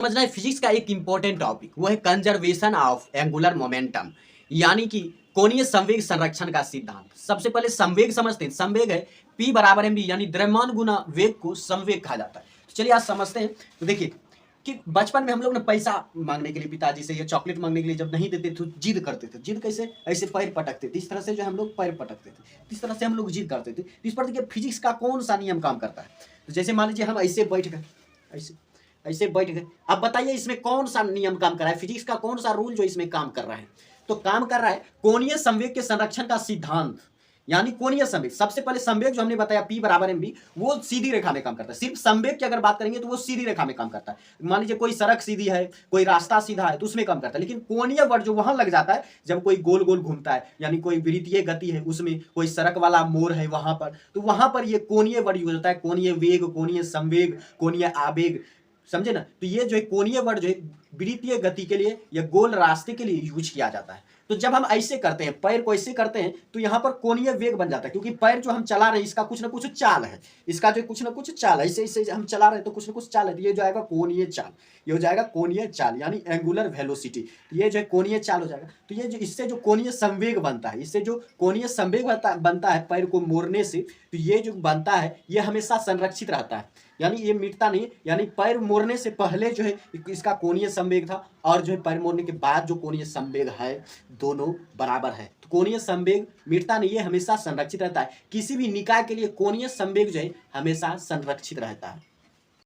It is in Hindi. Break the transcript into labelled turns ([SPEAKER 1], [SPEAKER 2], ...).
[SPEAKER 1] समझना है फिजिक्स का एक इंपॉर्टेंट टॉपिक, वो है कंजर्वेशन ऑफ एंगुलर मोमेंटम, यानी कि कोणीय संवेग संरक्षण का सिद्धांत। सबसे पहले संवेग समझते हैं। संवेग है P बराबर mv, यानी द्रव्यमान गुना वेग को संवेग कहा जाता है। तो चलिए आज समझते हैं। तो देखिए कि बचपन में हम लोग ने पैसा मांगने के लिए पिताजी से या चॉकलेट मांगने के लिए जब नहीं देते थे जिद करते थे। जिद कैसे? ऐसे पैर पटकते थे, इस तरह से जो हम लोग पैर पटकते थे, इस तरह से हम लोग जिद करते थे। इस पर देखिए फिजिक्स का कौन सा नियम काम करता है। तो जैसे मान लीजिए हम ऐसे बैठ गए, ऐसे ऐसे बैठ गए। अब बताइए इसमें कौन सा नियम काम कर रहा है, फिजिक्स का कौन सा रूल जो इसमें काम कर रहा है। तो काम कर रहा है कोणीय संवेग के संरक्षण का सिद्धांत, यानी कोणीय संवेग। सबसे पहले संवेग जो हमने बताया P बराबर mv, वो सीधी रेखा में काम करता है। सिर्फ संवेग की अगर बात करेंगे तो वो सीधी रेखा में काम करता है। मान लीजिए कोई सड़क सीधी है, कोई रास्ता सीधा है, तो उसमें काम करता है। लेकिन कोणीय बल जो वहां लग जाता है जब कोई गोल गोल घूमता है, यानी कोई वृत्तीय गति है, उसमें कोई सड़क वाला मोड़ है वहां पर, तो वहां पर ये कोणीय बल यूज होता है। कोणीय वेग, कोणीय संवेग, कोणीय आवेग, समझे ना। तो ये जो है कोणीय बल जो है वृत्तीय गति के लिए या गोल रास्ते के लिए यूज किया जाता है। तो जब हम ऐसे करते हैं, पैर को ऐसे करते हैं, तो यहाँ पर कोणीय वेग बन जाता है, क्योंकि पैर जो हम चला रहे हैं इसका कुछ ना कुछ चाल है, इसका जो कुछ ना कुछ चाल है, ऐसे ऐसे हम चला रहे हैं तो कुछ ना कुछ चाल है। तो ये जो आएगा कोणीय चाल, ये हो जाएगा कोणीय चाल, यानी एंगुलर वेलोसिटी। ये जो है कोणीय चाल हो जाएगा। तो ये जो इससे जो कोणीय संवेग बनता है, इससे जो कोणीय संवेग बनता है पैर को मोड़ने से, तो ये जो बनता है ये हमेशा संरक्षित रहता है, यानी ये मिटता नहीं। यानी पैर मोड़ने से पहले जो है इसका कोणीय संवेग था, और जो है पैर मोड़ने के बाद जो कोणीय संवेग है, दोनों बराबर है। तो कोणीय संवेग मिटता नहीं है, हमेशा संरक्षित रहता है। किसी भी निकाय के लिए कोणीय संवेग जो है हमेशा संरक्षित रहता है।